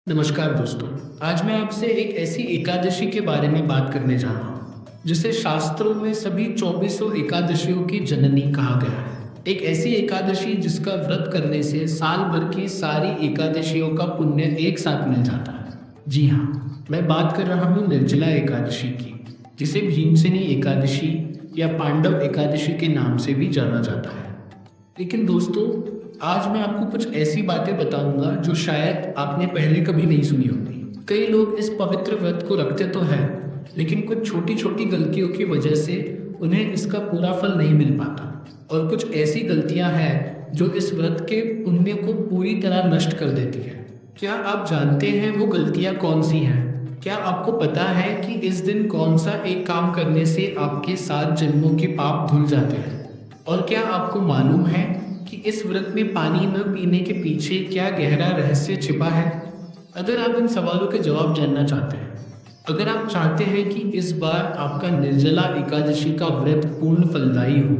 नमस्कार दोस्तों। आज मैं आपसे एक ऐसी एकादशी के बारे में बात करने जा रहा हूँ जिसे शास्त्रों में सभी 2400 एकादशियों की जननी कहा गया है। एक ऐसी एकादशी जिसका व्रत करने से साल भर की सारी एकादशियों का पुण्य एक साथ मिल जाता है। जी हाँ, मैं बात कर रहा हूँ निर्जला एकादशी की, जिसे भीमसेनी एकादशी या पांडव एकादशी के नाम से भी जाना जाता है। लेकिन दोस्तों, आज मैं आपको कुछ ऐसी बातें बताऊंगा जो शायद आपने पहले कभी नहीं सुनी होंगी। कई लोग इस पवित्र व्रत को रखते तो हैं, लेकिन कुछ छोटी छोटी गलतियों की वजह से उन्हें इसका पूरा फल नहीं मिल पाता। और कुछ ऐसी गलतियां हैं जो इस व्रत के पुण्य को पूरी तरह नष्ट कर देती है। क्या आप जानते हैं वो गलतियां कौन सी हैं? क्या आपको पता है कि इस दिन कौन सा एक काम करने से आपके 7 जन्मों के पाप धुल जाते हैं? और क्या आपको मालूम है कि इस व्रत में पानी न पीने के पीछे क्या गहरा रहस्य छिपा है? अगर आप इन सवालों के जवाब जानना चाहते हैं, अगर आप चाहते हैं कि इस बार आपका निर्जला एकादशी का व्रत पूर्ण फलदायी हो,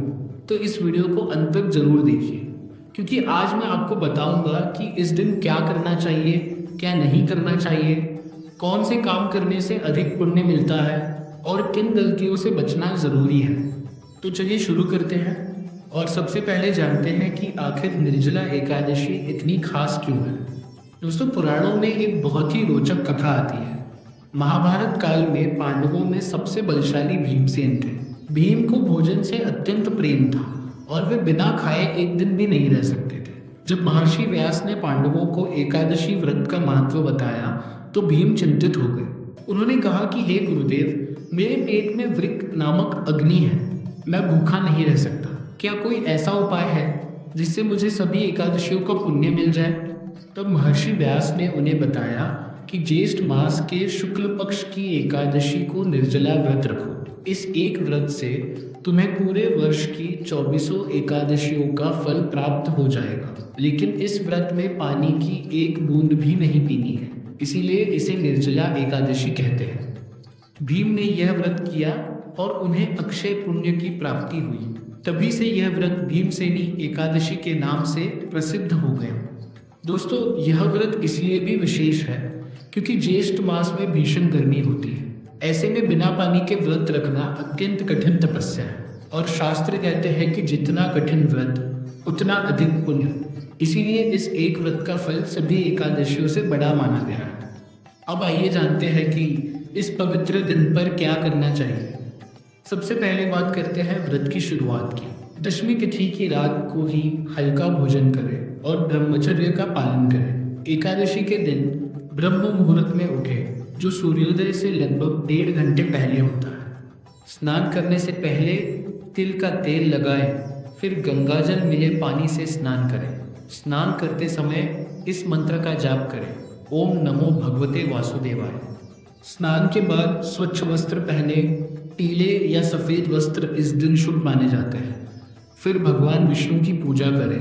तो इस वीडियो को अंत तक जरूर देखिए, क्योंकि आज मैं आपको बताऊंगा कि इस दिन क्या करना चाहिए, क्या नहीं करना चाहिए, कौन से काम करने से अधिक पुण्य मिलता है और किन गलतियों से बचना जरूरी है। तो चलिए शुरू करते हैं और सबसे पहले जानते हैं कि आखिर निर्जला एकादशी इतनी खास क्यों है। दोस्तों, पुराणों में एक बहुत ही रोचक कथा आती है। महाभारत काल में पांडवों में सबसे बलशाली भीमसेन थे। भीम को भोजन से अत्यंत प्रेम था और वे बिना खाए एक दिन भी नहीं रह सकते थे। जब महर्षि व्यास ने पांडवों को एकादशी व्रत का महत्व बताया तो भीम चिंतित हो गए। उन्होंने कहा कि हे गुरुदेव, मेरे पेट में वृक्क नामक अग्नि है, मैं भूखा नहीं रह सकता। क्या कोई ऐसा उपाय है जिससे मुझे सभी एकादशियों का पुण्य मिल जाए? तब महर्षि व्यास ने उन्हें बताया कि ज्येष्ठ मास के शुक्ल पक्ष की एकादशी को निर्जला व्रत रखो। इस एक व्रत से तुम्हें पूरे वर्ष की 2400 एकादशियों का फल प्राप्त हो जाएगा। लेकिन इस व्रत में पानी की एक बूंद भी नहीं पीनी है, इसीलिए इसे निर्जला एकादशी कहते हैं। भीम ने यह व्रत किया और उन्हें अक्षय पुण्य की प्राप्ति हुई। तभी से यह व्रत भीमसेनी एकादशी के नाम से प्रसिद्ध हो गया। दोस्तों, यह व्रत इसलिए भी विशेष है क्योंकि ज्येष्ठ मास में भीषण गर्मी होती है। ऐसे में बिना पानी के व्रत रखना अत्यंत कठिन तपस्या है और शास्त्र कहते हैं कि जितना कठिन व्रत उतना अधिक पुण्य। इसीलिए इस एक व्रत का फल सभी एकादशियों से बड़ा माना गया है। अब आइए जानते हैं कि इस पवित्र दिन पर क्या करना चाहिए। सबसे पहले बात करते हैं व्रत की शुरुआत की। दशमी तिथि की रात को ही हल्का भोजन करें और ब्रह्मचर्य का पालन करें। एकादशी के दिन ब्रह्म मुहूर्त में उठें, जो सूर्योदय से लगभग 1.5 घंटे पहले होता है। स्नान करने से पहले तिल का तेल लगाएं, फिर गंगाजल मिले पानी से स्नान करें। स्नान करते समय इस मंत्र का जाप करें, ओम नमो भगवते वासुदेवाय। स्नान के बाद स्वच्छ वस्त्र पहने। पीले या सफ़ेद वस्त्र इस दिन शुभ माने जाते हैं। फिर भगवान विष्णु की पूजा करें।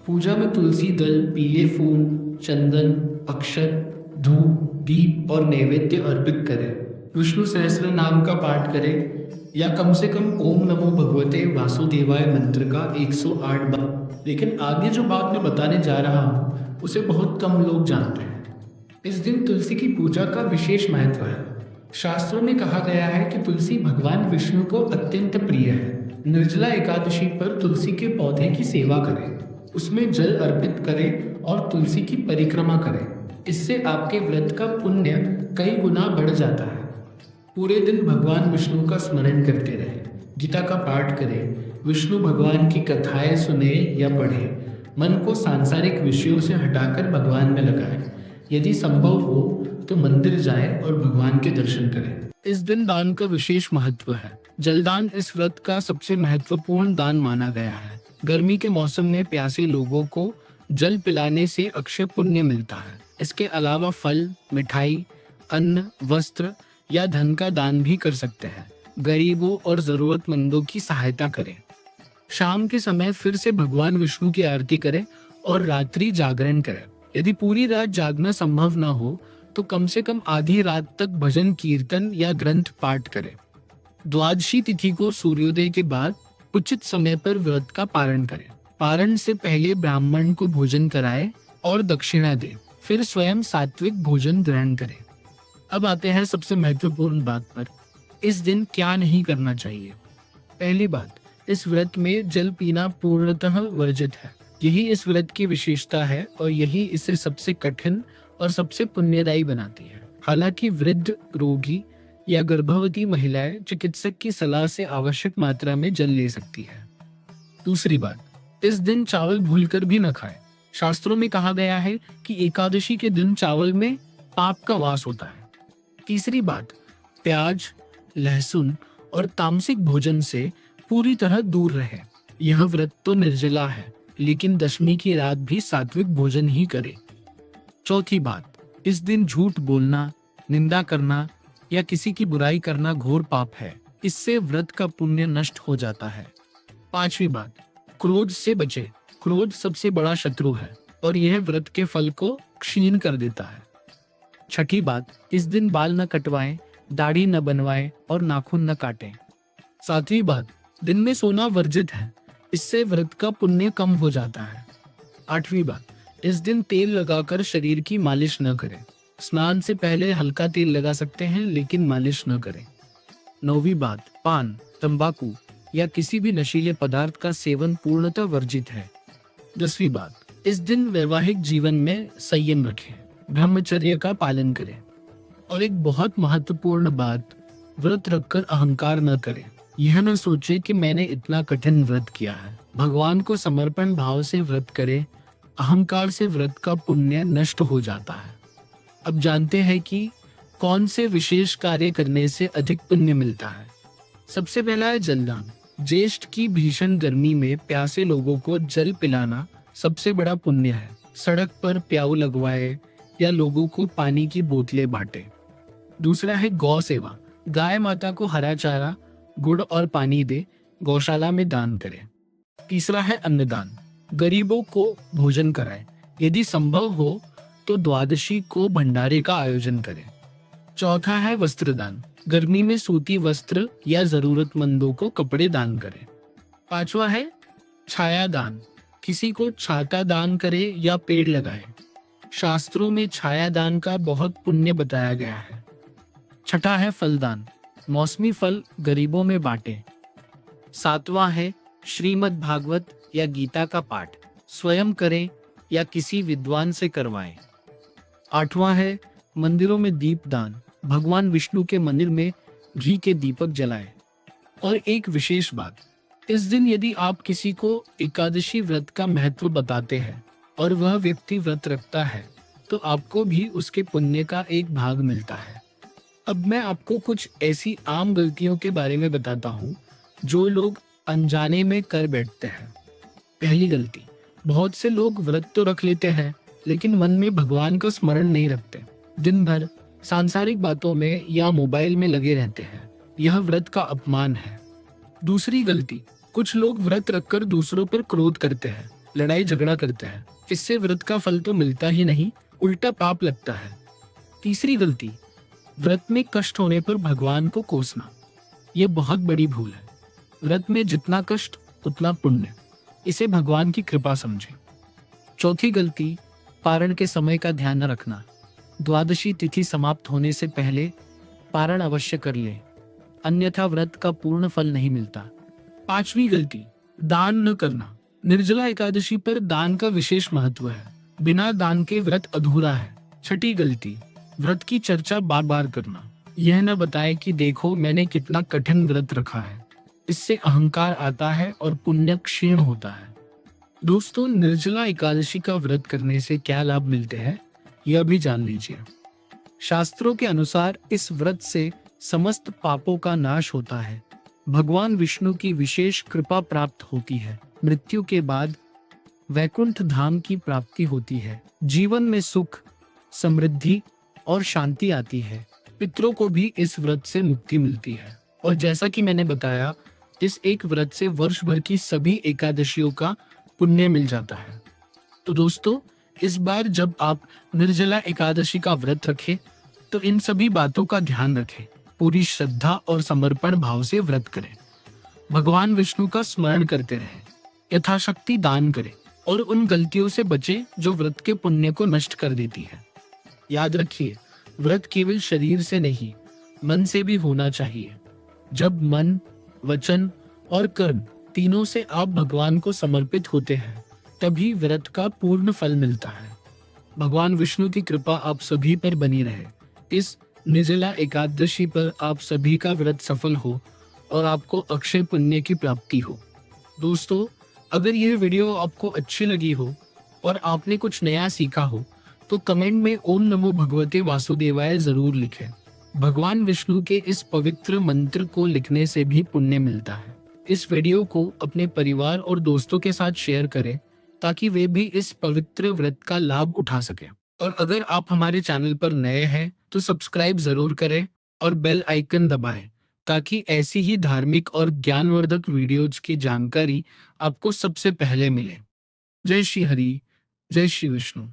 पूजा में तुलसी दल, पीले फूल, चंदन, अक्षत, धूप, दीप और नैवेद्य अर्पित करें। विष्णु सहस्त्र नाम का पाठ करें या कम से कम ओम नमो भगवते वासुदेवाय मंत्र का 108 बार। लेकिन आगे जो बात मैं बताने जा रहा हूँ उसे बहुत कम लोग जानते हैं। इस दिन तुलसी की पूजा का विशेष महत्व है। शास्त्रों में कहा गया है कि तुलसी भगवान विष्णु को अत्यंत प्रिय है। निर्जला एकादशी पर तुलसी के पौधे की सेवा करें, उसमें जल अर्पित करें और तुलसी की परिक्रमा करें। इससे आपके व्रत का पुण्य कई गुना बढ़ जाता है। पूरे दिन भगवान विष्णु का स्मरण करते रहें, गीता का पाठ करें, विष्णु भगवान की कथाएं सुने या पढ़ें। मन को सांसारिक विषयों से हटाकर भगवान में लगाएं। यदि संभव हो तो मंदिर जाएं और भगवान के दर्शन करें। इस दिन दान का विशेष महत्व है। जलदान इस व्रत का सबसे महत्वपूर्ण दान माना गया है। गर्मी के मौसम में प्यासे लोगों को जल पिलाने से अक्षय पुण्य मिलता है। इसके अलावा फल, मिठाई, अन्न, वस्त्र या धन का दान भी कर सकते हैं। गरीबों और जरूरतमंदों की सहायता करें। शाम के समय फिर से भगवान विष्णु की आरती करें और रात्रि जागरण करें। यदि पूरी रात जागना संभव न हो तो कम से कम आधी रात तक भजन, कीर्तन या ग्रंथ पाठ करें। द्वादशी तिथि को सूर्योदय के बाद उचित समय पर व्रत का पारण करें। पारण से पहले ब्राह्मण को भोजन कराएं और दक्षिणा दें। फिर स्वयं सात्विक भोजन ग्रहण करें। अब आते हैं सबसे महत्वपूर्ण बात पर, इस दिन क्या नहीं करना चाहिए। पहली बात, इस व्रत में जल पीना पूर्णतः वर्जित है। यही इस व्रत की विशेषता है और यही इसे सबसे कठिन और सबसे पुण्यदायी बनाती है। हालांकि वृद्ध, रोगी या गर्भवती महिलाएं चिकित्सक की सलाह से आवश्यक मात्रा में जल ले सकती है। दूसरी बात, इस दिन चावल भूलकर भी न खाएं। शास्त्रों में कहा गया है कि एकादशी के दिन चावल में पाप का वास होता है। तीसरी बात, प्याज, लहसुन और तामसिक भोजन से पूरी तरह दूर रहे। यह व्रत तो निर्जला है, लेकिन दशमी की रात भी सात्विक भोजन ही करे। चौथी बात, इस दिन झूठ बोलना, निंदा करना या किसी की बुराई करना घोर पाप है। इससे व्रत का पुण्य नष्ट हो जाता है। पांचवी बात, क्रोध से बचे। क्रोध सबसे बड़ा शत्रु है और यह व्रत के फल को क्षीण कर देता है। छठी बात, इस दिन बाल न कटवाएं, दाढ़ी न बनवाएं और नाखून न काटें। सातवीं बात, दिन में सोना वर्जित है, इससे व्रत का पुण्य कम हो जाता है। आठवीं बात, इस दिन तेल लगाकर शरीर की मालिश न करें। स्नान से पहले हल्का तेल लगा सकते हैं, लेकिन मालिश न करें। नौवीं बात, पान, तंबाकू या किसी भी नशीले पदार्थ का सेवन पूर्णतः वर्जित है। 10वीं बात, इस दिन वैवाहिक जीवन में संयम रखें, ब्रह्मचर्य का पालन करें। और एक बहुत महत्वपूर्ण बात, व्रत रखकर अहंकार न करें। यह न सोचे कि मैंने इतना कठिन व्रत किया है। भगवान को समर्पण भाव से व्रत करें। अहंकार से व्रत का पुण्य नष्ट हो जाता है। अब जानते हैं कि कौन से विशेष कार्य करने से अधिक पुण्य मिलता है। सबसे पहला है जलदान। ज्येष्ठ की भीषण गर्मी में प्यासे लोगों को जल पिलाना सबसे बड़ा पुण्य है। सड़क पर प्याऊ लगवाए या लोगों को पानी की बोतलें बांटे। दूसरा है गौ सेवा। गाय माता को हरा चारा, गुड़ और पानी दे, गौशाला में दान करें। तीसरा है अन्नदान। गरीबों को भोजन कराएं। यदि संभव हो तो द्वादशी को भंडारे का आयोजन करें। चौथा है वस्त्रदान। गर्मी में सूती वस्त्र या जरूरतमंदों को कपड़े दान करें। पांचवा है छाया दान। किसी को छाता दान करे या पेड़ लगाए। शास्त्रों में छाया दान का बहुत पुण्य बताया गया है। छठा है फलदान। मौसमी फल गरीबों में बांटे। सातवां है श्रीमद् भागवत या गीता का पाठ, स्वयं करें या किसी विद्वान से करवाएं। आठवां है मंदिरों में दीप दान। भगवान विष्णु के मंदिर में घी के दीपक जलाएं। और एक विशेष बात, इस दिन यदि आप किसी को एकादशी व्रत का महत्व बताते हैं और वह व्यक्ति व्रत रखता है, तो आपको भी उसके पुण्य का एक भाग मिलता है। अब मैं आपको कुछ ऐसी आम गलतियों के बारे में बताता हूँ जो लोग अनजाने में कर बैठते हैं। पहली गलती, बहुत से लोग व्रत तो रख लेते हैं लेकिन मन में भगवान को स्मरण नहीं रखते। दिन भर सांसारिक बातों में या मोबाइल में लगे रहते हैं। यह व्रत का अपमान है। दूसरी गलती, कुछ लोग व्रत रखकर दूसरों पर क्रोध करते हैं, लड़ाई झगड़ा करते हैं। इससे व्रत का फल तो मिलता ही नहीं, उल्टा पाप लगता है। तीसरी गलती, व्रत में कष्ट होने पर भगवान को कोसना। यह बहुत बड़ी भूल है। व्रत में जितना कष्ट उतना पुण्य। इसे भगवान की कृपा समझें। चौथी गलती, पारण के समय का ध्यान न रखना। द्वादशी तिथि समाप्त होने से पहले पारण अवश्य कर ले, अन्यथा व्रत का पूर्ण फल नहीं मिलता। पांचवी गलती, दान न करना। निर्जला एकादशी पर दान का विशेष महत्व है। बिना दान के व्रत अधूरा है। छठी गलती, व्रत की चर्चा बार बार करना। यह न बताए कि देखो मैंने कितना कठिन व्रत रखा है। इससे अहंकार आता है और पुण्य क्षीण होता है। दोस्तों, निर्जला एकादशी का व्रत करने से क्या लाभ मिलते हैं यह भी जान लीजिए। शास्त्रों के अनुसार इस व्रत से समस्त पापों का नाश होता है। भगवान विष्णु की विशेष कृपा प्राप्त होती है। मृत्यु के बाद वैकुंठ धाम की प्राप्ति होती है। जीवन में सुख, समृद्धि और शांति आती है। पितरों को भी इस व्रत से मुक्ति मिलती है। और जैसा कि मैंने बताया, इस एक व्रत से वर्ष भर की सभी एकादशियों का पुण्य मिल जाता है। तो दोस्तों, इस बार जब आप निर्जला एकादशी का व्रत रखें तो इन सभी बातों का ध्यान रखें। पूरी श्रद्धा और समर्पण भाव से व्रत करें। भगवान विष्णु का स्मरण करते रहें। यथाशक्ति दान करें और उन गलतियों से बचें जो व्रत के पुण्य को नष्ट कर देती है। याद रखिए, व्रत केवल शरीर से नहीं, मन से भी होना चाहिए। जब मन, वचन और कर्म तीनों से आप भगवान को समर्पित होते हैं, तभी व्रत का पूर्ण फल मिलता है। भगवान विष्णु की कृपा आप सभी पर बनी रहे। इस निर्जला एकादशी पर आप सभी का व्रत सफल हो और आपको अक्षय पुण्य की प्राप्ति हो। दोस्तों, अगर यह वीडियो आपको अच्छी लगी हो और आपने कुछ नया सीखा हो, तो कमेंट में ओम नमो भगवते वासुदेवाय जरूर लिखें। भगवान विष्णु के इस पवित्र मंत्र को लिखने से भी पुण्य मिलता है। इस वीडियो को अपने परिवार और दोस्तों के साथ शेयर करें, ताकि वे भी इस पवित्र व्रत का लाभ उठा सकें। और अगर आप हमारे चैनल पर नए हैं, तो सब्सक्राइब जरूर करें और बेल आइकन दबाएं, ताकि ऐसी ही धार्मिक और ज्ञानवर्धक वीडियोज की जानकारी आपको सबसे पहले मिले। जय श्री हरि, जय श्री विष्णु।